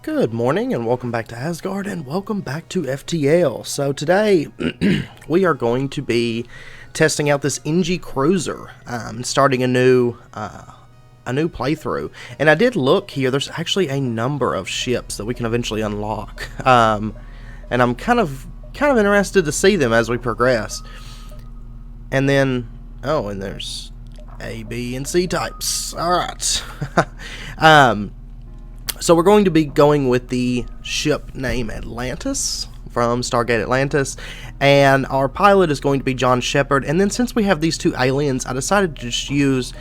Good morning and welcome back to Asgard and welcome back to FTL. So today we are going to be testing out this Engi cruiser, starting a new playthrough. And I did look here, there's actually a number of ships that we can eventually unlock. And I'm kind of interested to see them as we progress. And then, oh, and there's A, B, and C types. Alright. So we're going to be going with the ship name Atlantis from Stargate Atlantis, and our pilot is going to be John Shepard. And then since we have these two aliens, I decided to just use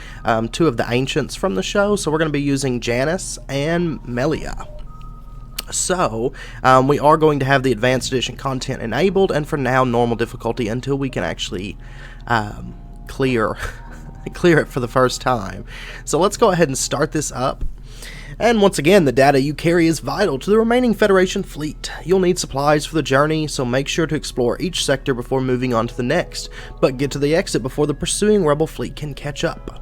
two of the ancients from the show. So we're going to be using Janice and Melia. So we are going to have the Advanced Edition content enabled, and for now normal difficulty until we can actually clear it for the first time. So let's go ahead and start this up. And once again, the data you carry is vital to the remaining Federation fleet. You'll need supplies for the journey, so make sure to explore each sector before moving on to the next, but get to the exit before the pursuing Rebel fleet can catch up.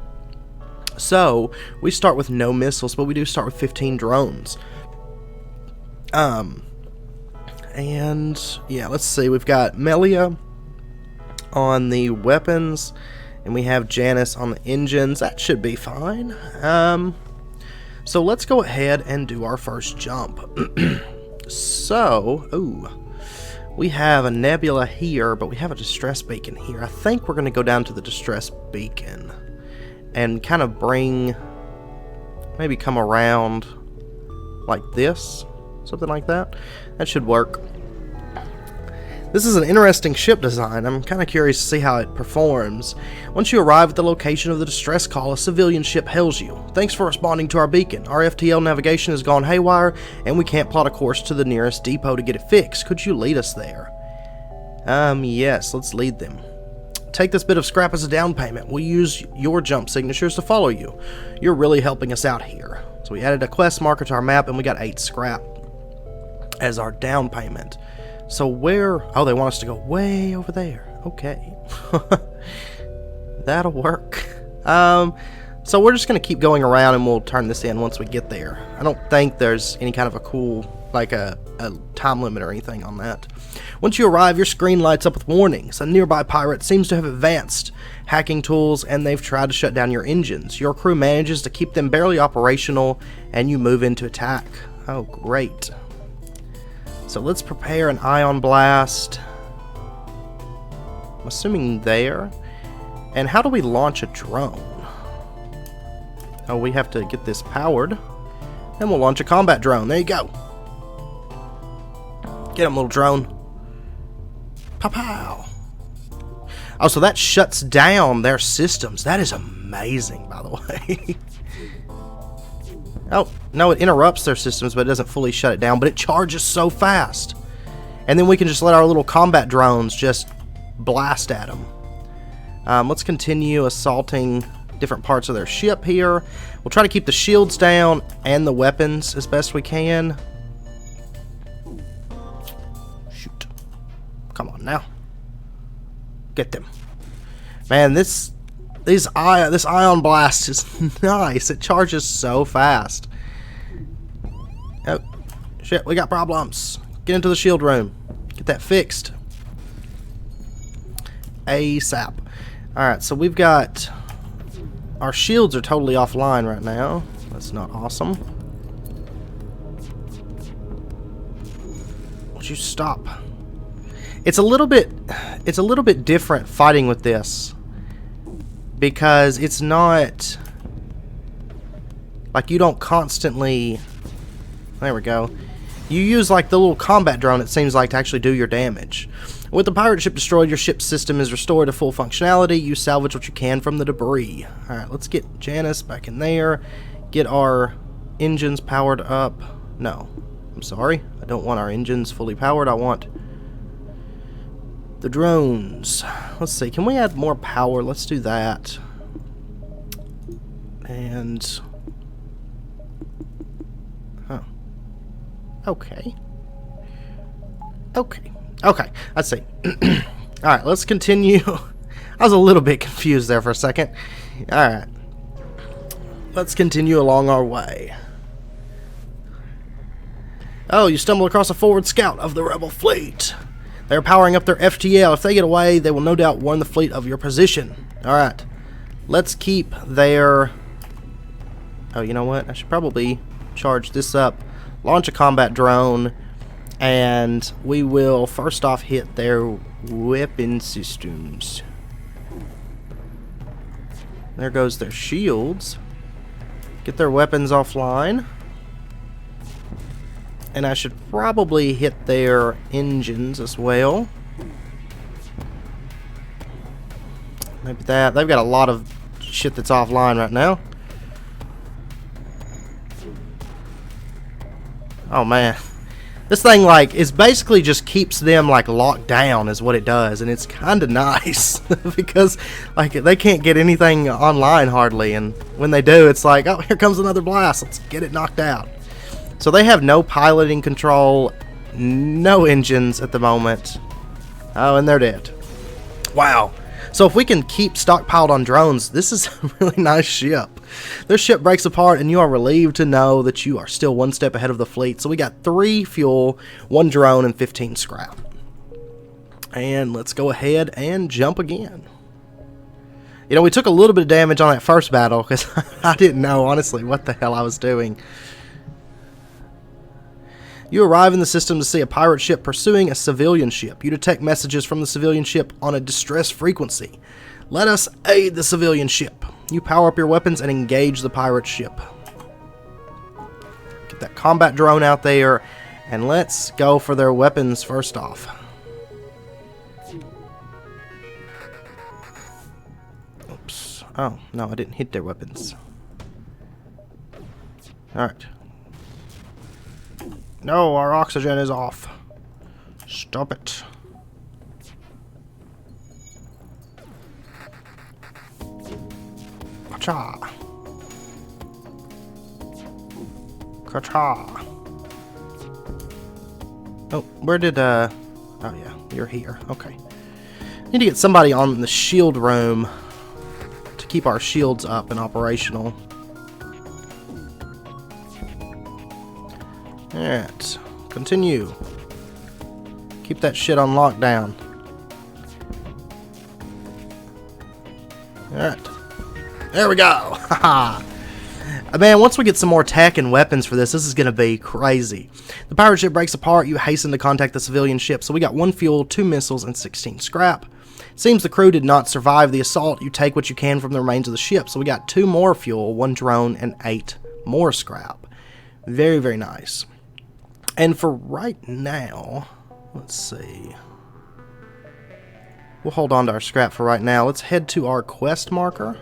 So, we start with no missiles, but we do start with 15 drones. And, yeah, let's see, we've got Melia on the weapons, and we have Janice on the engines. That should be fine. So let's go ahead and do our first jump. We have a nebula here, but we have a distress beacon here. I think we're going to go down to the distress beacon and kind of maybe come around like this, something like that. That should work. This is an interesting ship design. I'm kind of curious to see how it performs. Once you arrive at the location of the distress call, a civilian ship hails you. Thanks for responding to our beacon. Our FTL navigation has gone haywire, and we can't plot a course to the nearest depot to get it fixed. Could you lead us there? Yes, let's lead them. Take this bit of scrap as a down payment. We'll use your jump signatures to follow you. You're really helping us out here. So we added a quest marker to our map, and we got 8 scrap as our down payment. So where... Oh, they want us to go way over there. Okay. That'll work. So we're just going to keep going around and we'll turn this in once we get there. I don't think there's any kind of a cool, like a time limit or anything on that. Once you arrive, your screen lights up with warnings. A nearby pirate seems to have advanced hacking tools and they've tried to shut down your engines. Your crew manages to keep them barely operational and you move into attack. Oh, great. So let's prepare an ion blast. I'm assuming there. And how do we launch a drone? Oh, we have to get this powered. And we'll launch a combat drone. There you go. Get him, little drone. Pow-pow. Oh, so that shuts down their systems. That is amazing, by the way. Oh, no, it interrupts their systems, but it doesn't fully shut it down. But it charges so fast. And then we can just let our little combat drones just blast at them. Let's continue assaulting different parts of their ship here. We'll try to keep the shields down and the weapons as best we can. Shoot. Come on now. Get them. Man, this ion blast is nice. It charges so fast. Oh, shit, we got problems. Get into the shield room. Get that fixed. ASAP. Alright, so we've got... Our shields are totally offline right now. That's not awesome. Would you stop? It's a little bit different fighting with this. Because it's not like you don't constantly... There we go. You use like the little combat drone, it seems like, to actually do your damage. With the pirate ship destroyed, your ship's system is restored to full functionality. You salvage what you can from the debris. Alright, let's get Janice back in there. Get our engines powered up. No, I'm sorry. I don't want our engines fully powered. I want the drones. Let's see, can we add more power? Let's do that. And... Huh. Okay. Okay, let's see. Alright, let's continue. I was a little bit confused there for a second. Alright. Let's continue along our way. Oh, you stumble across a forward scout of the rebel fleet. They're powering up their FTL. If they get away, they will no doubt warn the fleet of your position. Alright. Let's keep their... Oh, you know what? I should probably charge this up. Launch a combat drone. And we will first off hit their weapon systems. There goes their shields. Get their weapons offline. And I should probably hit their engines as well. Maybe that. They've got a lot of shit that's offline right now. Oh man. This thing, like, is basically just keeps them, like, locked down is what it does. And it's kind of nice. Because, like, they can't get anything online hardly. And when they do, it's like, oh, here comes another blast. Let's get it knocked out. So they have no piloting control, no engines at the moment. Oh, and they're dead. Wow. So if we can keep stockpiled on drones, this is a really nice ship. Their ship breaks apart and you are relieved to know that you are still one step ahead of the fleet. So we got 3 fuel, 1 drone, and 15 scrap. And let's go ahead and jump again. You know, we took a little bit of damage on that first battle because I didn't know, honestly, what the hell I was doing. You arrive in the system to see a pirate ship pursuing a civilian ship. You detect messages from the civilian ship on a distress frequency. Let us aid the civilian ship. You power up your weapons and engage the pirate ship. Get that combat drone out there, and let's go for their weapons first off. Oops. Oh, no, I didn't hit their weapons. Alright. No, our oxygen is off. Stop it. Ka-cha. Ka-cha. Oh, where did, oh yeah, you're here. Okay. Need to get somebody on the shield room to keep our shields up and operational. Alright, continue. Keep that shit on lockdown. Alright. There we go! Haha! Man, once we get some more tech and weapons for this is gonna be crazy. The pirate ship breaks apart, you hasten to contact the civilian ship. So we got 1 fuel, 2 missiles, and 16 scrap. Seems the crew did not survive the assault. You take what you can from the remains of the ship. So we got 2 more fuel, 1 drone, and 8 more scrap. Very, very nice. And for right now, let's see. We'll hold on to our scrap for right now. Let's head to our quest marker.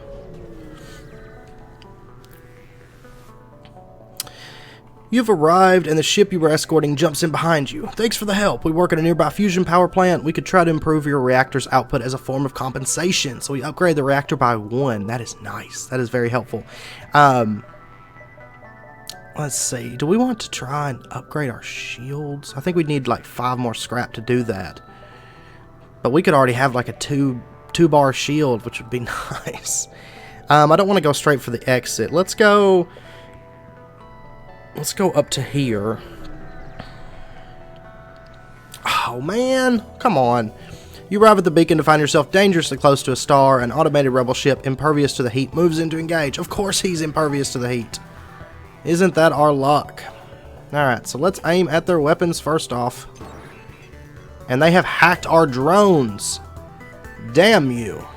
You've arrived, and the ship you were escorting jumps in behind you. Thanks for the help. We work at a nearby fusion power plant. We could try to improve your reactor's output as a form of compensation. So we upgrade the reactor by 1. That is nice. That is very helpful. Let's see. Do we want to try and upgrade our shields? I think we'd need like 5 more scrap to do that. But we could already have like a 2-bar shield, which would be nice. I don't want to go straight for the exit. Let's go up to here. Oh man, come on. You arrive at the beacon to find yourself dangerously close to a star. An automated rebel ship, impervious to the heat, moves in to engage. Of course he's impervious to the heat. Isn't that our luck? Alright, so let's aim at their weapons first off. And they have hacked our drones. Damn you.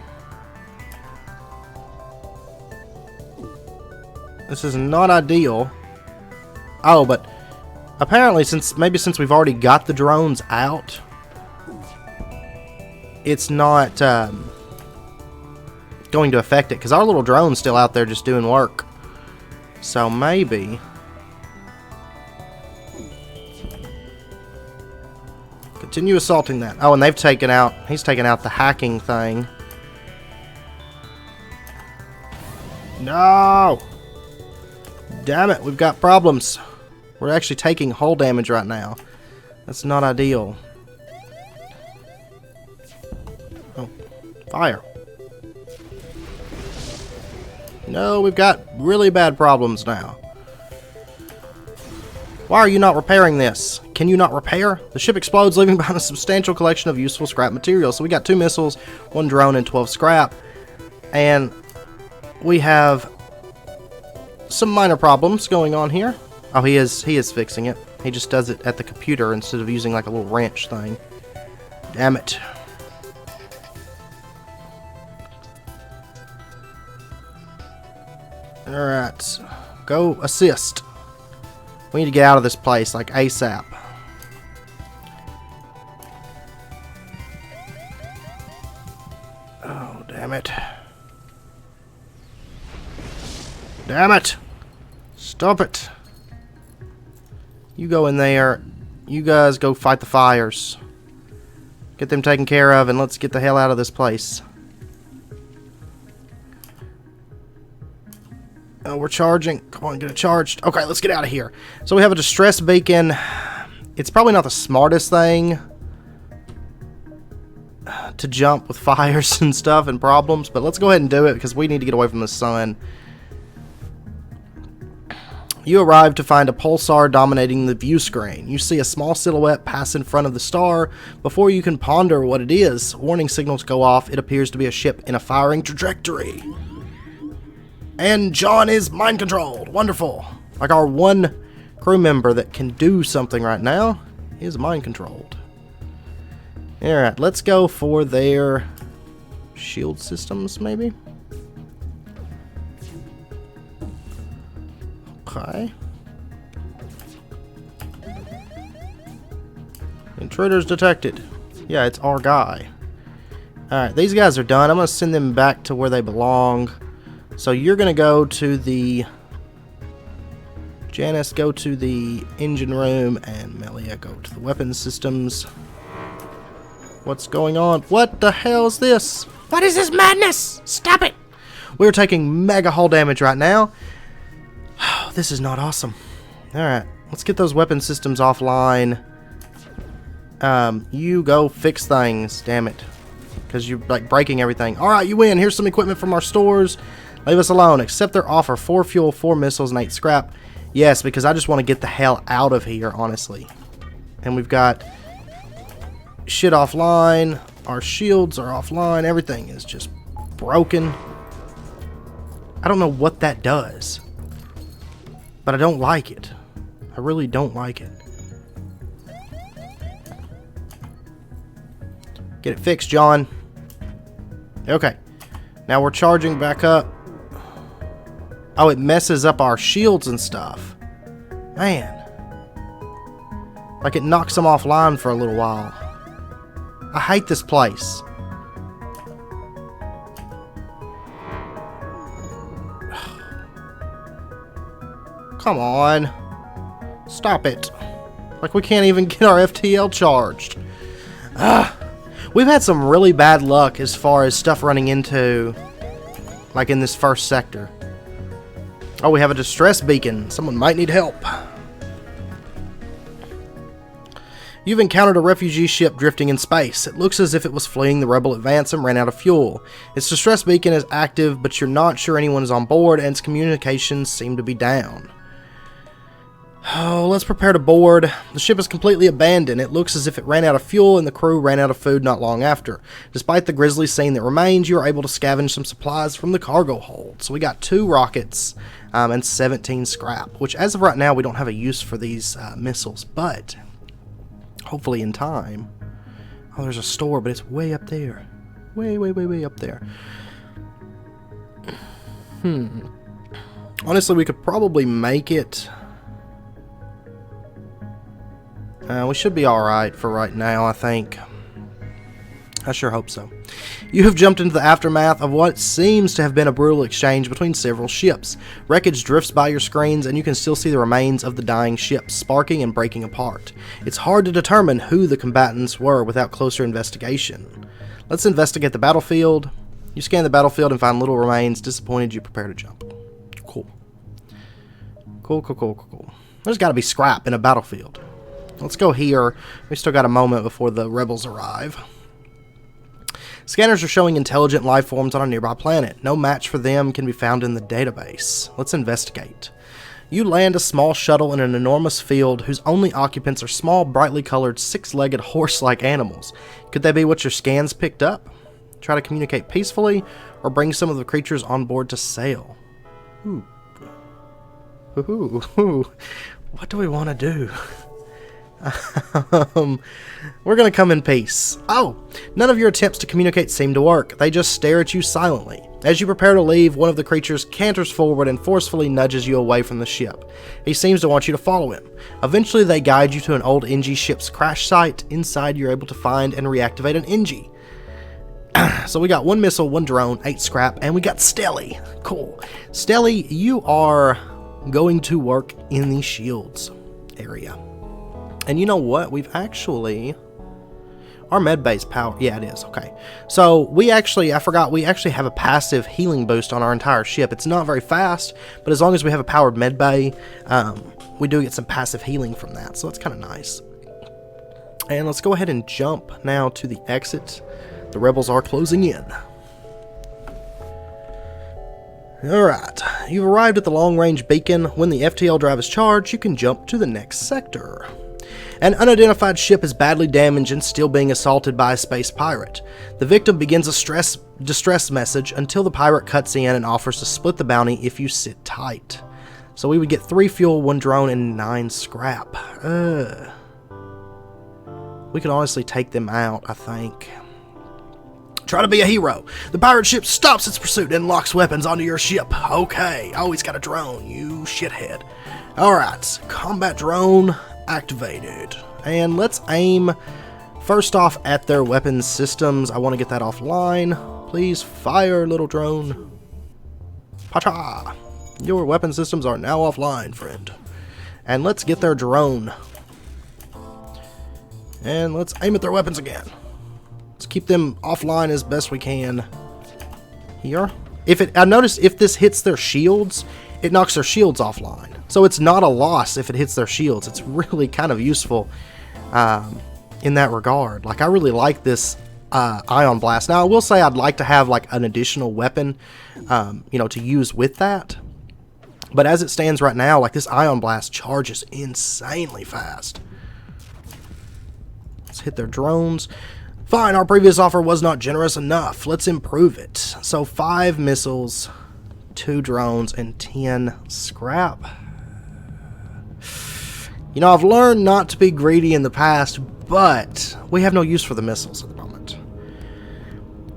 This is not ideal. Oh, but apparently since we've already got the drones out, it's not going to affect it, because our little drone's still out there just doing work. So maybe continue assaulting that. Oh, and he's taken out the hacking thing. No! Damn it, we've got problems. We're actually taking hull damage right now. That's not ideal. Oh, fire. No, we've got really bad problems now. Why are you not repairing this? Can you not repair? The ship explodes, leaving behind a substantial collection of useful scrap material. So we got 2 missiles, 1 drone, and 12 scrap. And we have some minor problems going on here. Oh, he is fixing it. He just does it at the computer instead of using like a little wrench thing. Damn it. Alright. Go assist. We need to get out of this place like ASAP. Oh, damn it. Damn it! Stop it! You go in there. You guys go fight the fires. Get them taken care of, and let's get the hell out of this place. Oh, we're charging. Come on, get it charged. Okay, let's get out of here. So we have a distress beacon. It's probably not the smartest thing to jump with fires and stuff and problems, but let's go ahead and do it because we need to get away from the sun. You arrive to find a pulsar dominating the view screen. You see a small silhouette pass in front of the star. Before you can ponder what it is, warning signals go off. It appears to be a ship in a firing trajectory. And John is mind controlled. Wonderful. Like our one crew member that can do something right now is mind controlled. Alright, let's go for their shield systems, maybe? Okay. Intruders detected. Yeah, it's our guy. Alright, these guys are done. I'm going to send them back to where they belong. So you're going to go to the... Janice, go to the engine room, and Melia, go to the weapons systems. What's going on? What the hell is this? What is this madness? Stop it! We're taking mega hull damage right now. This is not awesome. Alright, let's get those weapon systems offline. You go fix things, damn it. Because you're like breaking everything. Alright, you win. Here's some equipment from our stores. Leave us alone. Accept their offer. 4 fuel, 4 missiles, and 8 scrap. Yes, because I just want to get the hell out of here, honestly. And we've got shit offline. Our shields are offline. Everything is just broken. I don't know what that does. But I don't like it. I really don't like it. Get it fixed, John. Okay. Now we're charging back up. Oh, it messes up our shields and stuff. Man. Like it knocks them offline for a little while. I hate this place. Come on. Stop it. Like we can't even get our FTL charged. We've had some really bad luck as far as stuff running into, like in this first sector. Oh, we have a distress beacon. Someone might need help. You've encountered a refugee ship drifting in space. It looks as if it was fleeing the rebel advance and ran out of fuel. Its distress beacon is active, but you're not sure anyone is on board, and its communications seem to be down. Oh, let's prepare to board. The ship is completely abandoned. It looks as if it ran out of fuel and the crew ran out of food not long after. Despite the grisly scene that remains, you are able to scavenge some supplies from the cargo hold. So we got 2 rockets and 17 scrap, which as of right now we don't have a use for these missiles, but hopefully in time. Oh, there's a store, but it's way up there. Way up there. Honestly, we could probably make it... we should be alright for right now, I think. I sure hope so. You have jumped into the aftermath of what seems to have been a brutal exchange between several ships. Wreckage drifts by your screens, and you can still see the remains of the dying ships, sparking and breaking apart. It's hard to determine who the combatants were without closer investigation. Let's investigate the battlefield. You scan the battlefield and find little remains. Disappointed, you prepare to jump. Cool. Cool. There's got to be scrap in a battlefield. Let's go here. We still got a moment before the rebels arrive. Scanners are showing intelligent life forms on a nearby planet. No match for them can be found in the database. Let's investigate. You land a small shuttle in an enormous field whose only occupants are small, brightly colored, six-legged, horse-like animals. Could they be what your scans picked up? Try to communicate peacefully, or bring some of the creatures on board to sail? Ooh. Ooh. What do we want to do? We're going to come in peace. Oh, none of your attempts to communicate seem to work. They just stare at you silently. As you prepare to leave, one of the creatures canters forward and forcefully nudges you away from the ship. He seems to want you to follow him. Eventually, they guide you to an old Engi ship's crash site. Inside, you're able to find and reactivate an Engi. So we got 1 missile, 1 drone, 8 scrap, and we got Stelly. Cool. Stelly, you are going to work in the shields area. And you know what? We've actually... Our med base power... Yeah, it is. Okay. So, we actually... I forgot. We actually have a passive healing boost on our entire ship. It's not very fast, but as long as we have a powered med bay, we do get some passive healing from that. So, that's kind of nice. And let's go ahead and jump now to the exit. The rebels are closing in. Alright. You've arrived at the long-range beacon. When the FTL drive is charged, you can jump to the next sector. An unidentified ship is badly damaged and still being assaulted by a space pirate. The victim begins a distress message until the pirate cuts in and offers to split the bounty if you sit tight. So we would get 3 fuel, 1 drone, and 9 scrap. We could honestly take them out, I think. Try to be a hero. The pirate ship stops its pursuit and locks weapons onto your ship. Okay. Oh, he's got a drone, you shithead. Alright, combat drone activated. And let's aim first off at their weapons systems. I want to get that offline. Please fire, little drone. Pacha! Your weapon systems are now offline, friend. And let's get their drone. And let's aim at their weapons again. Let's keep them offline as best we can. Here. I noticed if this hits their shields, it knocks their shields offline. So it's not a loss if it hits their shields. It's really kind of useful in that regard. Like, I really like this ion blast. Now, I will say I'd like to have like an additional weapon, to use with that. But as it stands right now, like, this ion blast charges insanely fast. Let's hit their drones. Fine, our previous offer was not generous enough. Let's improve it. So 5 missiles, 2 drones, and 10 scrap. You know, I've learned not to be greedy in the past, but we have no use for the missiles at the moment.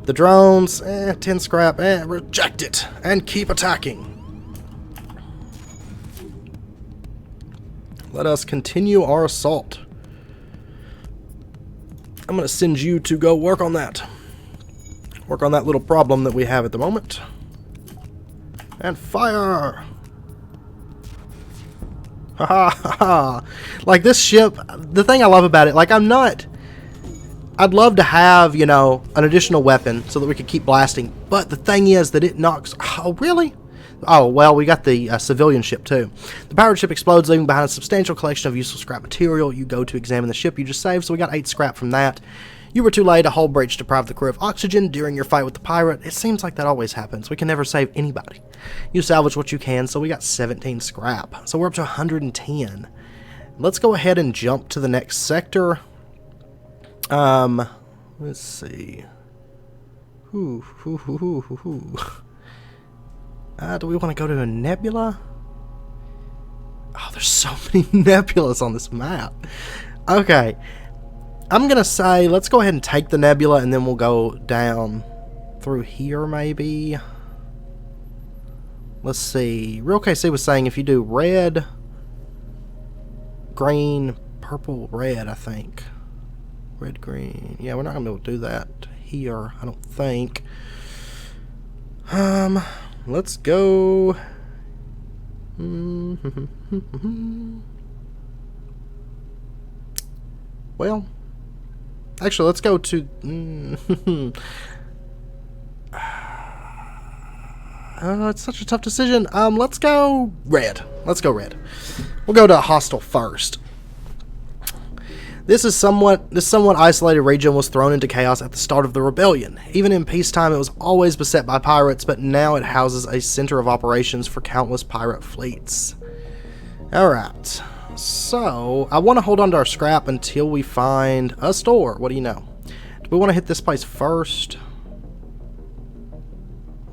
The drones, 10 scrap, reject it, and keep attacking. Let us continue our assault. I'm going to send you to go work on that. Work on that little problem that we have at the moment. And fire! Ha ha ha! Like, this ship, the thing I love about it, like, I'd love to have, an additional weapon so that we could keep blasting. But the thing is that it knocks... Oh, really? Oh, well, we got the civilian ship, too. The pirate ship explodes, leaving behind a substantial collection of useful scrap material. You go to examine the ship you just saved, so we got 8 scrap from that. You were too late. A hull breach deprived the crew of oxygen during your fight with the pirate. It seems like that always happens. We can never save anybody. You salvage what you can, so we got 17 scrap. So we're up to 110. Let's go ahead and jump to the next sector. Let's see. Do we want to go to a nebula? Oh, there's so many nebulas on this map. Okay. I'm going to say, let's go ahead and take the nebula, and then we'll go down through here, maybe. Let's see. Real KC was saying if you do red, green, purple, red, I think. Red, green. Yeah, we're not going to be able to do that here, I don't think. Let's go. Well, actually, let's go to. It's such a tough decision. Let's go red. Let's go red. We'll go to hostile first. This somewhat isolated region was thrown into chaos at the start of the rebellion. Even in peacetime, it was always beset by pirates, but now it houses a center of operations for countless pirate fleets. Alright. So, I want to hold on to our scrap until we find a store. What do you know? Do we want to hit this place first?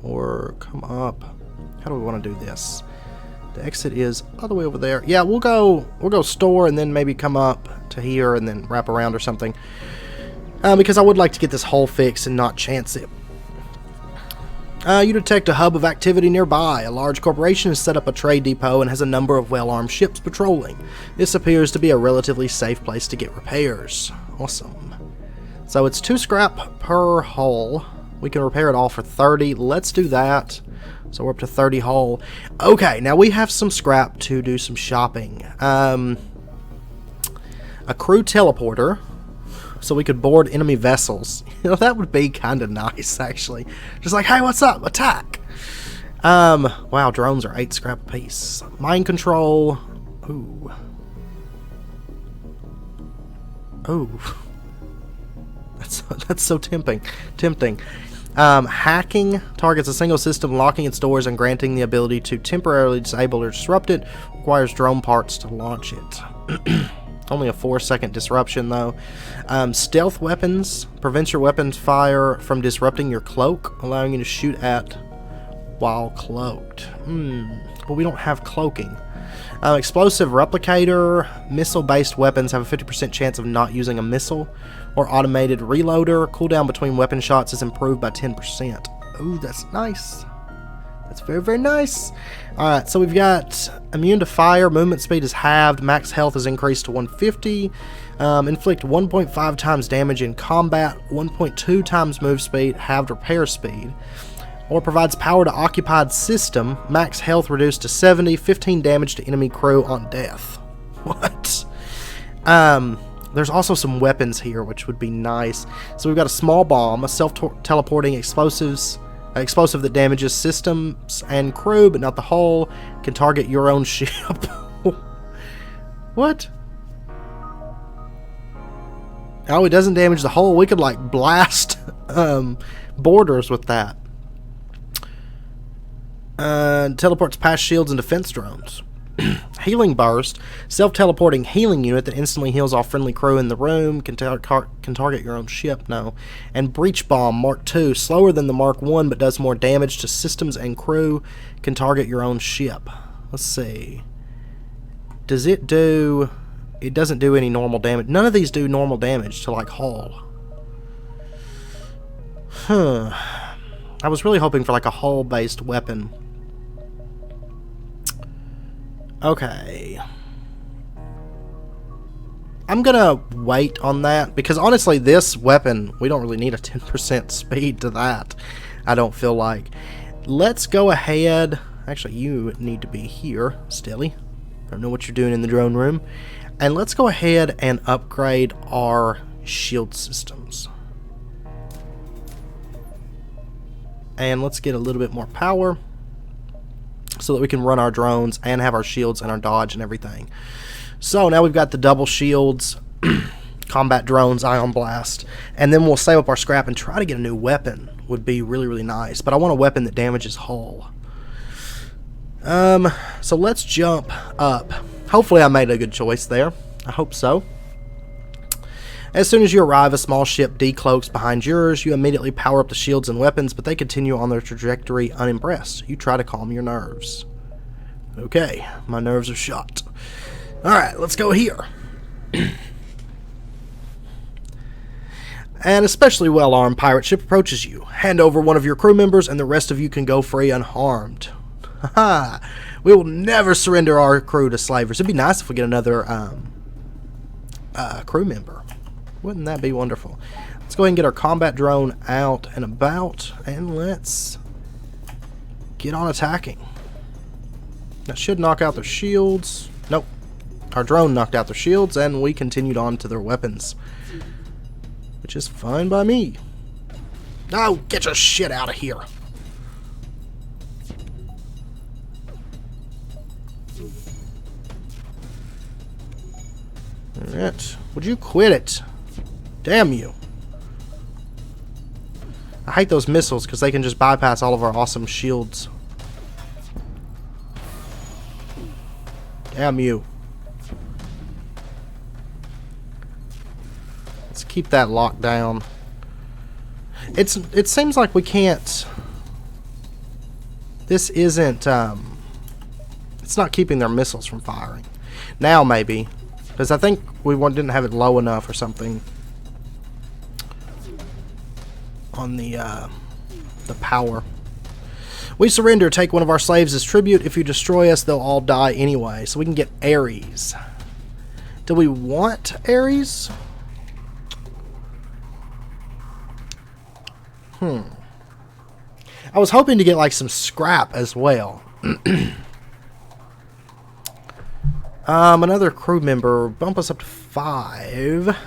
Or come up? How do we want to do this? The exit is all the way over there. Yeah, we'll go store and then maybe come up to here and then wrap around or something. Because I would like to get this hole fixed and not chance it. You detect a hub of activity nearby. A large corporation has set up a trade depot and has a number of well-armed ships patrolling. This appears to be a relatively safe place to get repairs. Awesome. So it's 2 scrap per hull. We can repair it all for 30. Let's do that. So we're up to 30 hull. Okay, now we have some scrap to do some shopping. A crew teleporter, so we could board enemy vessels. You know, that would be kind of nice, actually. Just like, hey, what's up? Attack! Wow, drones are 8 scrap apiece. Mind control. Ooh. Ooh. That's so tempting. Hacking targets a single system, locking its doors and granting the ability to temporarily disable or disrupt it. Requires drone parts to launch it. Only a 4-second disruption, though. Stealth weapons prevents your weapons fire from disrupting your cloak, allowing you to shoot at while cloaked. But we don't have cloaking. Explosive replicator. Missile-based weapons have a 50% chance of not using a missile. Or automated reloader. Cooldown between weapon shots is improved by 10%. Ooh, that's nice. That's very, very nice. Alright, so we've got immune to fire. Movement speed is halved. Max health is increased to 150. Inflict 1.5 times damage in combat. 1.2 times move speed. Halved repair speed. Or provides power to occupied system. Max health reduced to 70. 15 damage to enemy crew on death. What? There's also some weapons here, which would be nice. So we've got a small bomb, a self-teleporting explosive that damages systems and crew, but not the hull. Can target your own ship. What? Oh, it doesn't damage the hull. We could, like, blast borders with that. Teleports past shields and defense drones. Healing burst, self-teleporting healing unit that instantly heals all friendly crew in the room. Can target your own ship. No. And breach bomb Mark II, slower than the Mark I, but does more damage to systems and crew. Can target your own ship. Let's see. Does it do? It doesn't do any normal damage. None of these do normal damage to, like, hull. I was really hoping for, like, a hull-based weapon. Okay. I'm gonna wait on that, because honestly, this weapon, we don't really need a 10% speed to that, I don't feel like. Let's go ahead. Actually, you need to be here, Stilly. I don't know what you're doing in the drone room. And let's go ahead and upgrade our shield systems. And let's get a little bit more power, so that we can run our drones and have our shields and our dodge and everything. So now we've got the double shields, combat drones, ion blast, and then we'll save up our scrap and try to get a new weapon. Would be really, really nice. But I want a weapon that damages hull. So let's jump up. Hopefully I made a good choice there. I hope so. As soon as you arrive, a small ship decloaks behind yours. You immediately power up the shields and weapons, but they continue on their trajectory unimpressed. You try to calm your nerves. Okay, my nerves are shot. Alright, let's go here. An especially well-armed pirate ship approaches you. Hand over one of your crew members, and the rest of you can go free unharmed. Haha! We will never surrender our crew to slavers. It'd be nice if we get another crew member. Wouldn't that be wonderful? Let's go ahead and get our combat drone out and about, and let's get on attacking. That should knock out their shields. Nope. Our drone knocked out their shields, and we continued on to their weapons, which is fine by me. Oh, get your shit out of here. Alright. Would you quit it? Damn you. I hate those missiles because they can just bypass all of our awesome shields. Damn you. Let's keep that locked down. It seems like we can't... This isn't... It's not keeping their missiles from firing. Now maybe. Because I think we didn't have it low enough or something. On the power. We surrender. Take one of our slaves as tribute. If you destroy us, they'll all die anyway. So we can get Ares. Do we want Ares? I was hoping to get like some scrap as well. Another crew member. Bump us up to 5.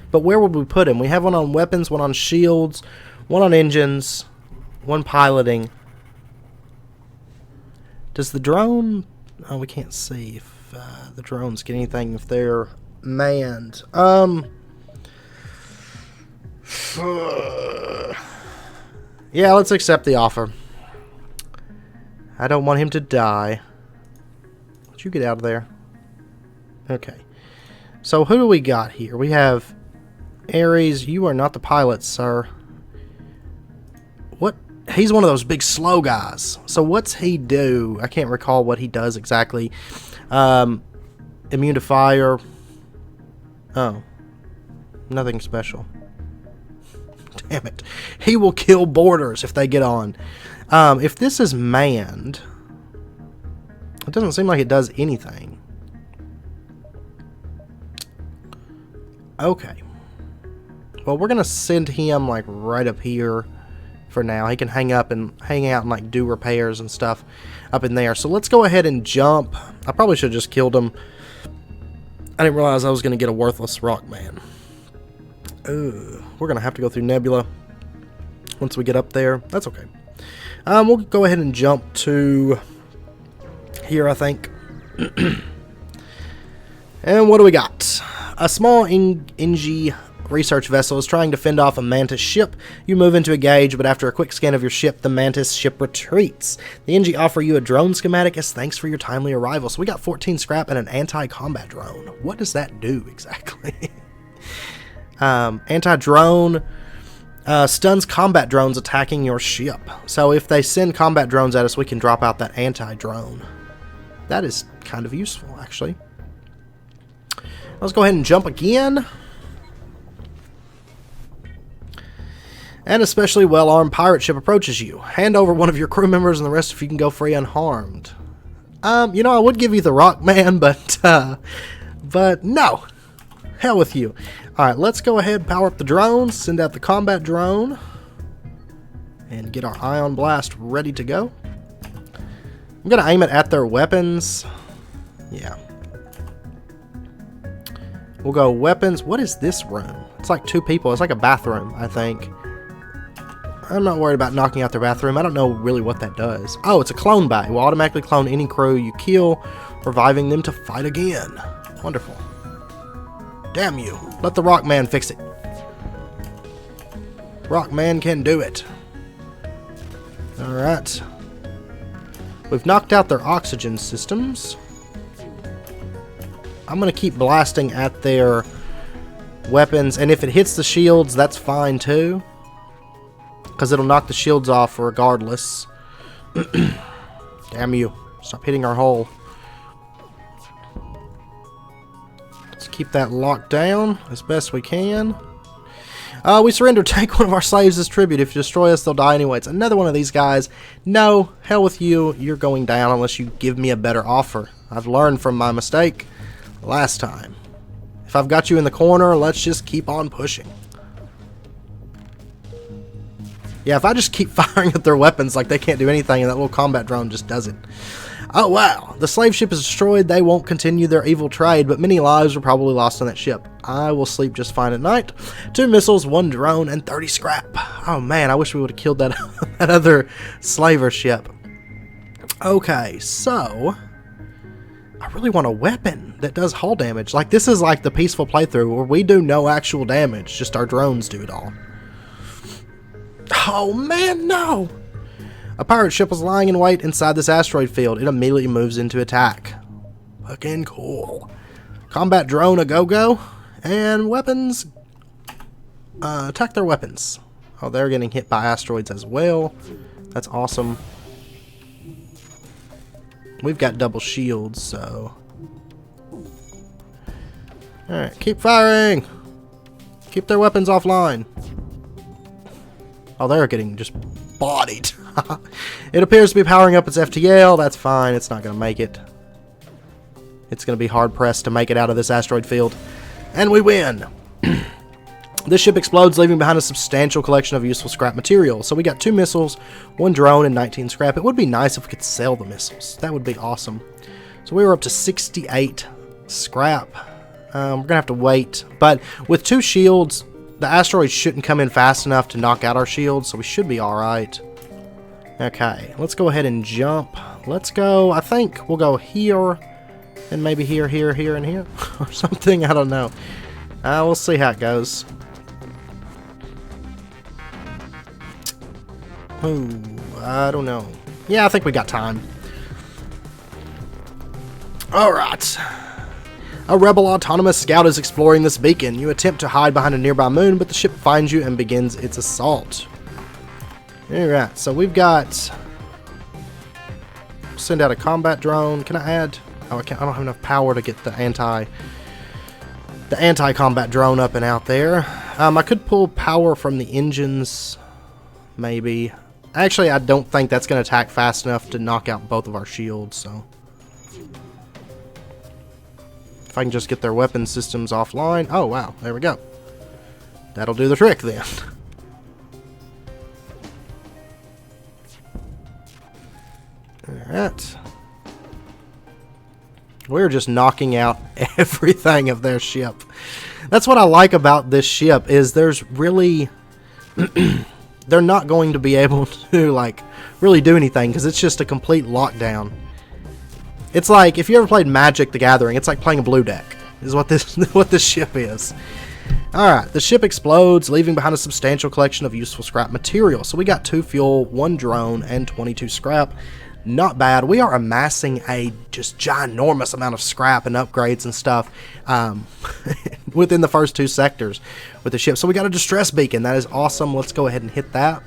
But where would we put him? We have one on weapons, one on shields, one on engines, one piloting. Does the drone... Oh, we can't see if the drones get anything if they're manned. Yeah, let's accept the offer. I don't want him to die. Would you get out of there? Okay. So who do we got here? We have Ares. You are not the pilot, sir. What? He's one of those big slow guys. So what's he do? I can't recall what he does exactly. Immune to fire. Oh. Nothing special. Damn it. He will kill boarders if they get on. If this is manned, it doesn't seem like it does anything. Okay. Well, we're going to send him like right up here for now. He can hang out and like do repairs and stuff up in there. So let's go ahead and jump. I probably should have just killed him. I didn't realize I was going to get a worthless rock man. We're going to have to go through Nebula once we get up there. That's okay. We'll go ahead and jump to here, I think. And what do we got? A small Engi research vessel is trying to fend off a Mantis ship. You move into engage, but after a quick scan of your ship, the Mantis ship retreats. The Engi offer you a drone schematic as thanks for your timely arrival. So we got 14 scrap and an anti-combat drone. What does that do exactly? Anti-drone stuns combat drones attacking your ship. So if they send combat drones at us, we can drop out that anti-drone. That is kind of useful, actually. Let's go ahead and jump again. An especially well-armed pirate ship approaches you. Hand over one of your crew members and the rest of you can go free unharmed. You know, I would give you the rock man, but no. Hell with you. Alright, let's go ahead and power up the drone, send out the combat drone, and get our ion blast ready to go. I'm going to aim it at their weapons. Yeah. We'll go weapons. What is this room? It's like 2 people. It's like a bathroom, I think. I'm not worried about knocking out their bathroom. I don't know really what that does. Oh, it's a clone bay. It will automatically clone any crew you kill, reviving them to fight again. Wonderful. Damn you. Let the Rockman fix it. Rockman can do it. Alright. We've knocked out their oxygen systems. I'm going to keep blasting at their weapons, and if it hits the shields, that's fine too. Because it'll knock the shields off regardless. Damn you. Stop hitting our hull. Let's keep that locked down as best we can. We surrender. Take one of our slaves as tribute. If you destroy us, they'll die anyway. It's another one of these guys. No, hell with you. You're going down unless you give me a better offer. I've learned from my mistake last time. If I've got you in the corner, let's just keep on pushing. Yeah, if I just keep firing at their weapons like they can't do anything and that little combat drone just does it. Oh, wow. The slave ship is destroyed. They won't continue their evil trade, but many lives were probably lost on that ship. I will sleep just fine at night. 2 missiles, 1 drone, and 30 scrap. Oh, man, I wish we would have killed that, that other slaver ship. Okay, so... I really want a weapon that does hull damage. Like, this is like the peaceful playthrough where we do no actual damage, just our drones do it all. Oh, man, no! A pirate ship was lying in wait inside this asteroid field. It immediately moves into attack. Fucking cool. Combat drone a go-go. And weapons. Attack their weapons. Oh, they're getting hit by asteroids as well. That's awesome. We've got double shields, so... Alright, keep firing! Keep their weapons offline. Oh, they're getting just bodied. It appears to be powering up its FTL. That's fine. It's not going to make it. It's going to be hard-pressed to make it out of this asteroid field. And we win! This ship explodes, leaving behind a substantial collection of useful scrap material. So we got 2 missiles, 1 drone, and 19 scrap. It would be nice if we could sell the missiles. That would be awesome. So we were up to 68 scrap. We're going to have to wait. But with 2 shields, the asteroids shouldn't come in fast enough to knock out our shields, so we should be alright. Okay, let's go ahead and jump. Let's go, I think we'll go here, and maybe here, here, here, and here. Or something, I don't know. We'll see how it goes. Ooh, I don't know. Yeah, I think we got time. Alright. A rebel autonomous scout is exploring this beacon. You attempt to hide behind a nearby moon, but the ship finds you and begins its assault. Alright, so we've got... Send out a combat drone. Can I add... Oh, I don't have enough power to get the anti-combat drone up and out there. I could pull power from the engines, maybe. Actually, I don't think that's going to attack fast enough to knock out both of our shields, so... If I can just get their weapon systems offline... Oh, wow, there we go. That'll do the trick, then. Alright. We're just knocking out everything of their ship. That's what I like about this ship, is there's really... they're not going to be able to, like, really do anything, because it's just a complete lockdown. It's like, if you ever played Magic the Gathering, it's like playing a blue deck, is what this ship is. Alright, the ship explodes, leaving behind a substantial collection of useful scrap material. So we got 2 fuel, 1 drone, and 22 scrap. Not bad. We are amassing a just ginormous amount of scrap and upgrades and stuff within the first 2 sectors with the ship. So we got a distress beacon. That is awesome. Let's go ahead and hit that.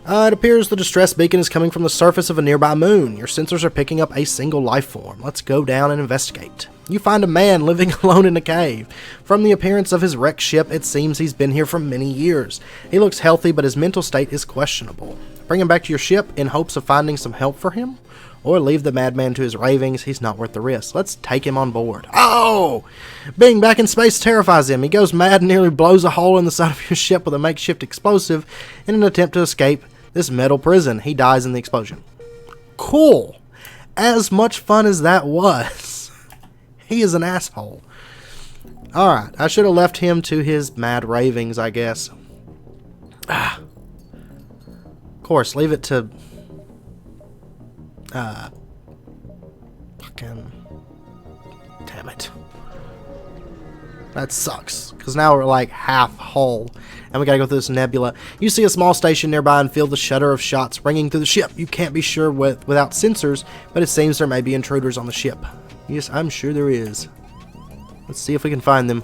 It appears the distress beacon is coming from the surface of a nearby moon. Your sensors are picking up a single life form. Let's go down and investigate. You find a man living alone in a cave. From the appearance of his wrecked ship, it seems he's been here for many years. He looks healthy, but his mental state is questionable. Bring him back to your ship in hopes of finding some help for him, or leave the madman to his ravings. He's not worth the risk. Let's take him on board. Oh! Being back in space terrifies him. He goes mad and nearly blows a hole in the side of your ship with a makeshift explosive in an attempt to escape this metal prison. He dies in the explosion. Cool. As much fun as that was, he is an asshole. Alright, I should have left him to his mad ravings, I guess. Of course, leave it to... fucking... Damn it. That sucks, because now we're like half hull, and we gotta go through this nebula. You see a small station nearby and feel the shudder of shots ringing through the ship. You can't be sure without sensors, but it seems there may be intruders on the ship. Yes, I'm sure there is. Let's see if we can find them.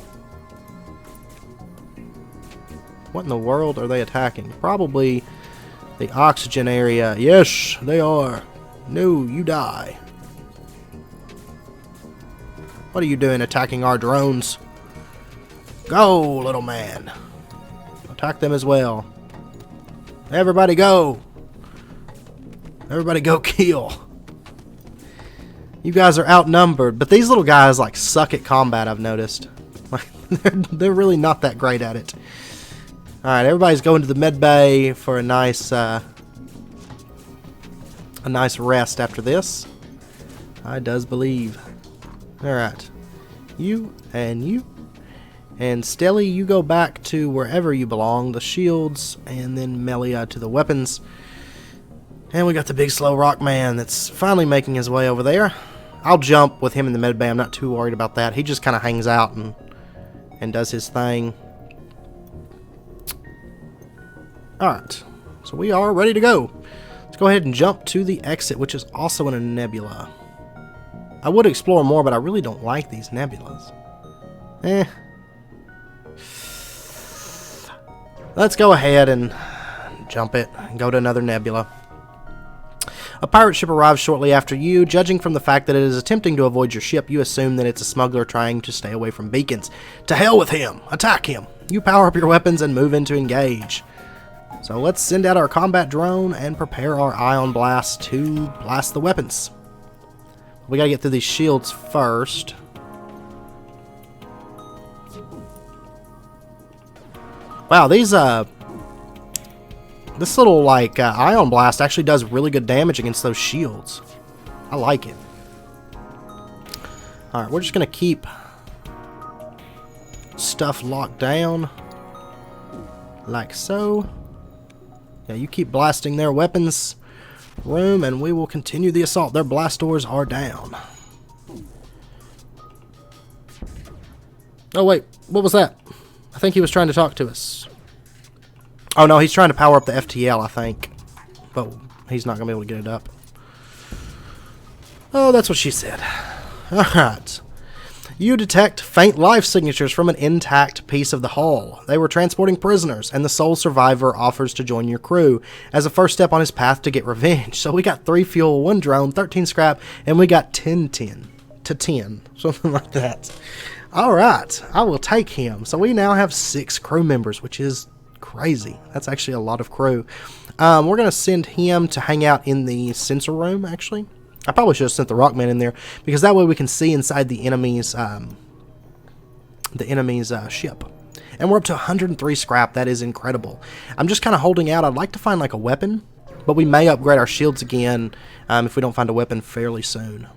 What in the world are they attacking? Probably the oxygen area. Yes, they are. No, you die. What are you doing attacking our drones? Go, little man. Attack them as well. Everybody go. Everybody go kill. You guys are outnumbered, but these little guys like suck at combat, I've noticed. Like they're really not that great at it. Alright, everybody's going to the med bay for a nice rest after this. I does believe. Alright. You and you. And Stelly, you go back to wherever you belong, the shields, and then Melia to the weapons. And we got the big slow rock man that's finally making his way over there. I'll jump with him in the med bay. I'm not too worried about that. He just kind of hangs out and does his thing. Alright, so we are ready to go. Let's go ahead and jump to the exit, which is also in a nebula. I would explore more, but I really don't like these nebulas. Let's go ahead and jump it and go to another nebula. A pirate ship arrives shortly after you. Judging from the fact that it is attempting to avoid your ship, you assume that it's a smuggler trying to stay away from beacons. To hell with him! Attack him! You power up your weapons and move in to engage. So let's send out our combat drone and prepare our ion blast to blast the weapons. We gotta get through these shields first. Wow, these this little like ion blast actually does really good damage against those shields. I like it. All right, we're just gonna keep stuff locked down like so. Yeah, you keep blasting their weapons room, and we will continue the assault. Their blast doors are down. Oh wait, what was that? I think he was trying to talk to us. Oh no, he's trying to power up the FTL, I think. But he's not going to be able to get it up. Oh, that's what she said. Alright. You detect faint life signatures from an intact piece of the hull. They were transporting prisoners, and the sole survivor offers to join your crew as a first step on his path to get revenge. So we got 3 fuel, 1 drone, 13 scrap, and we got 10 to 10. Something like that. Alright, I will take him. So we now have 6 crew members, which is crazy. That's actually a lot of crew. We're going to send him to hang out in the sensor room, actually. I probably should have sent the Rockman in there, because that way we can see inside the enemy's ship. And we're up to 103 scrap. That is incredible. I'm just kind of holding out. I'd like to find like a weapon, but we may upgrade our shields again if we don't find a weapon fairly soon.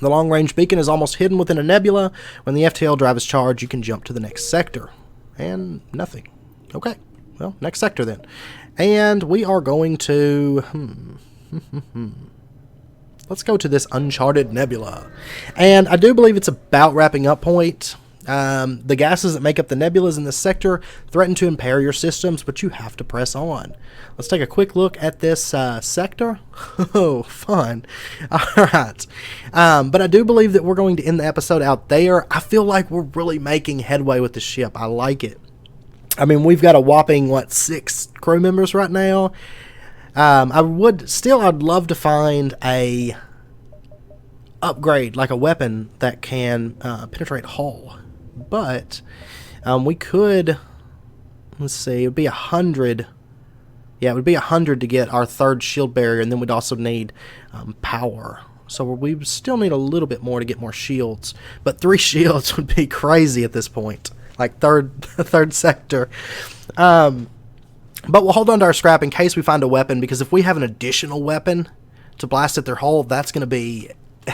The long-range beacon is almost hidden within a nebula. When the FTL drive is charged, you can jump to the next sector. And nothing. Okay. Well, next sector then. And we are going to... Let's go to this uncharted nebula. And I do believe it's about wrapping up point. The gases that make up the nebulas in this sector threaten to impair your systems, but you have to press on. Let's take a quick look at this sector. Oh, fun. Alright. But I do believe that we're going to end the episode out there. I feel like we're really making headway with the ship. I like it. I mean, we've got a whopping, 6 crew members right now. I'd love to find a upgrade, like a weapon that can penetrate hull. But we could, let's see, it would be 100. Yeah, it would be 100 to get our 3rd shield barrier, and then we'd also need power. So we still need a little bit more to get more shields. But 3 shields would be crazy at this point. Like third sector. But we'll hold on to our scrap in case we find a weapon, because if we have an additional weapon to blast at their hull, that's going to be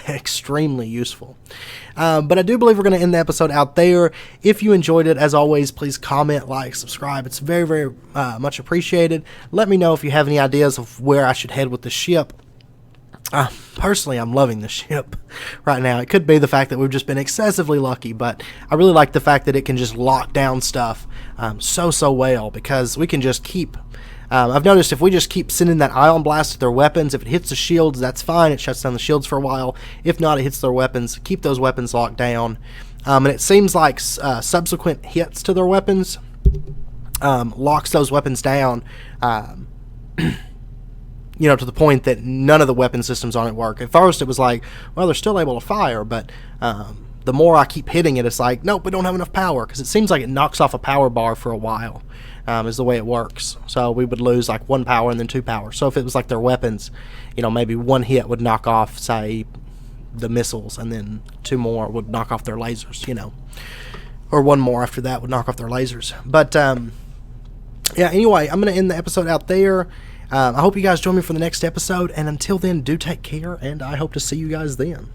extremely useful. But I do believe we're going to end the episode out there. If you enjoyed it, as always, please comment, like, subscribe. It's very, very much appreciated. Let me know if you have any ideas of where I should head with the ship. Personally, I'm loving the ship right now. It could be the fact that we've just been excessively lucky, but I really like the fact that it can just lock down stuff so well, because we can just keep... I've noticed if we just keep sending that ion blast to their weapons, if it hits the shields, that's fine. It shuts down the shields for a while. If not, it hits their weapons. Keep those weapons locked down. And it seems like subsequent hits to their weapons locks those weapons down, you know, to the point that none of the weapon systems on it work. At first, it was like, well, they're still able to fire, but the more I keep hitting it, it's like, nope, we don't have enough power, because it seems like it knocks off a power bar for a while. Is the way it works. So we would lose like 1 power and then 2 power. So if it was like their weapons, you know, maybe 1 hit would knock off, say, the missiles, and then 2 more would knock off their lasers, you know. Or 1 more after that would knock off their lasers. But, yeah, anyway, I'm going to end the episode out there. I hope you guys join me for the next episode, and until then, do take care, and I hope to see you guys then.